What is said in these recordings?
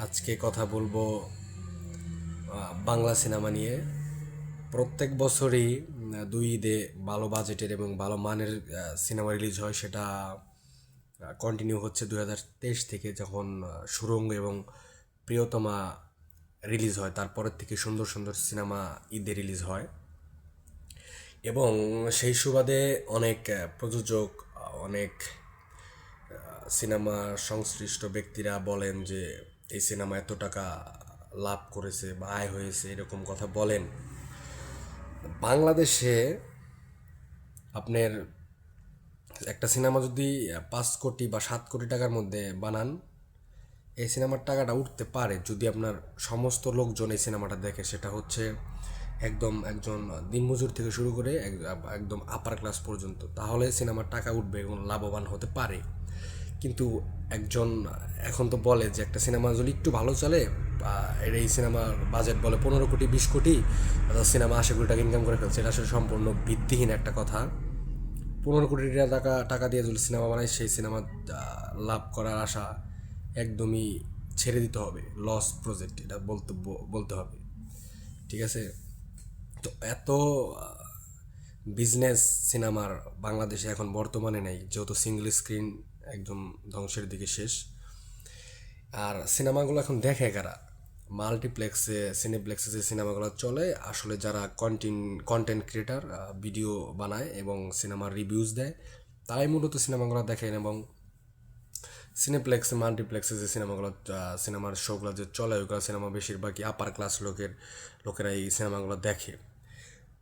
আজকে কথা বলবো বাংলা সিনেমা নিয়ে। প্রত্যেক বছরই দুই ঈদে ভালো বাজেটের এবং ভালো মানের সিনেমা রিলিজ হয়। সেটা কন্টিনিউ হচ্ছে 2023 থেকে, যখন সুড়ঙ্গ এবং প্রিয়তমা রিলিজ হয়। তারপরের থেকে সুন্দর সুন্দর সিনেমা ঈদে রিলিজ হয় এবং সেই সুবাদে অনেক প্রযোজক, অনেক সিনেমা সংশ্লিষ্ট ব্যক্তিরা বলেন যে এই সিনেমা এত টাকা লাভ করেছে বা আয় হয়েছে, এরকম কথা বলেন। বাংলাদেশে আপনার একটা সিনেমা যদি 5 কোটি বা 7 কোটি টাকার মধ্যে বানান, এই সিনেমার টাকাটা উঠতে পারে যদি আপনার সমস্ত লোকজন এই সিনেমাটা দেখে। সেটা হচ্ছে একদম একজন দিনমজুর থেকে শুরু করে একদম আপার ক্লাস পর্যন্ত, তাহলে সিনেমার টাকা উঠবে এবং লাভবান হতে পারে। কিন্তু একজন এখন তো বলে যে একটা সিনেমা যদি একটু ভালো চলে, এই সিনেমার বাজেট বলে 15 কোটি 20 কোটি, সিনেমা 80 কোটি টাকা ইনকাম করে ফেলছে। এটা আসলে সম্পূর্ণ ভিত্তিহীন একটা কথা। 15 কোটি টাকা টাকা দিয়ে যদি সিনেমা বানায়, সেই সিনেমা লাভ করার আশা একদমই ছেড়ে দিতে হবে। লস প্রজেক্ট এটা বলতে হবে, ঠিক আছে? তো এত বিজনেস সিনেমার বাংলাদেশে এখন বর্তমানে নেই, যেহেতু সিঙ্গল স্ক্রিন একদম ধ্বংসের দিকে শেষ। আর সিনেমাগুলো এখন দেখে কারা? মাল্টিপ্লেক্সে, সিনেপ্লেক্সে যে সিনেমাগুলো চলে, আসলে যারা কন্টেন্ট ক্রিয়েটার, ভিডিও বানায় এবং সিনেমার রিভিউজ দেয়, তারাই মূলত সিনেমাগুলো দেখেন। এবং সিনেপ্লেক্সে, মাল্টিপ্লেক্সে যে সিনেমাগুলো, সিনেমার শোগুলো যে চলে, ওইগুলো সিনেমা বেশিরভাগই আপার ক্লাস লোকেরা এই সিনেমাগুলো দেখে।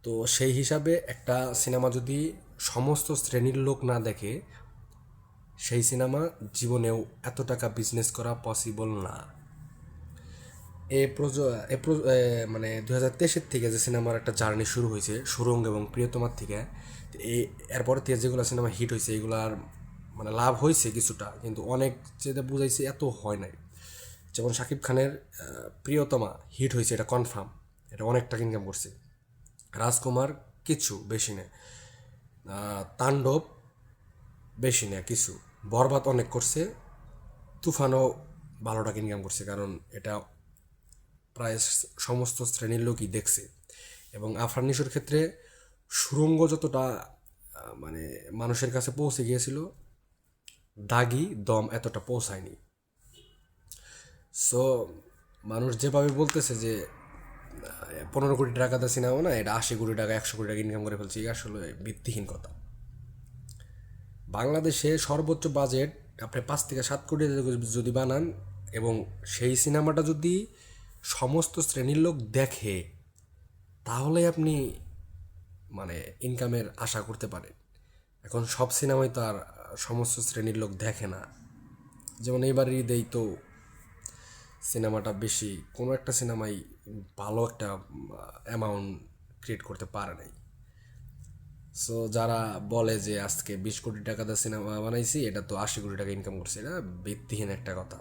তো সেই হিসাবে একটা সিনেমা যদি সমস্ত শ্রেণীর লোক না দেখে, সেই সিনেমা জীবনেও এত টাকা বিজনেস করা পসিবল না। মানে 2023 থেকে যে সিনেমার একটা জার্নি শুরু হয়েছে সুরঙ্গ এবং প্রিয়তমার থেকে, এরপর থেকে যেগুলো সিনেমা হিট হয়েছে, এগুলার মানে লাভ হয়েছে কিছুটা, কিন্তু অনেক যেটা বুঝাইছে এত হয় নাই। যেমন শাকিব খানের প্রিয়তমা হিট হয়েছে, এটা কনফার্ম, এটা অনেক টাকা ইনকাম করছে। রাজকুমার কিছু বেশি নেয়, তাণ্ডব বেশি নেয় কিছু, বরবাদ অনেক করছে, তুফানও ভালো টাকা ইনকাম করছে, কারণ এটা প্রায় সমস্ত শ্রেণীর লোকই দেখছে। এবং আফরান নিশোর ক্ষেত্রে সুরঙ্গ যতটা মানে মানুষের কাছে পৌঁছে গিয়েছিল, দাগি দম এতটা পৌঁছায়নি। সো মানুষ যেভাবে বলতেছে যে 15 কোটি টাকাতে সিনেমা না, এটা 80 কোটি টাকা 100 কোটি টাকা ইনকাম করে ফেলছে, আসলে ভিত্তিহীন কথা। বাংলাদেশে সর্বোচ্চ বাজেট আপনি 5 থেকে 7 কোটি যদি বানান, এবং সেই সিনেমাটা যদি সমস্ত শ্রেণীর লোক দেখে, তাহলে আপনি মানে ইনকামের আশা করতে পারেন। এখন সব সিনেমাই তো আর সমস্ত শ্রেণীর লোক দেখে না। যেমন এইবার ঈদেই তো সিনেমাটা বেশি, কোনো একটা সিনেমাই ভালো একটা অ্যামাউন্ট ক্রিয়েট করতে পারে নাই। সো যারা বলে যে আজকে 20 কোটি টাকা দিয়ে সিনেমা বানাইছি, এটা তো 80 কোটি টাকা ইনকাম করছে, এটা ভিত্তিহীন একটা কথা।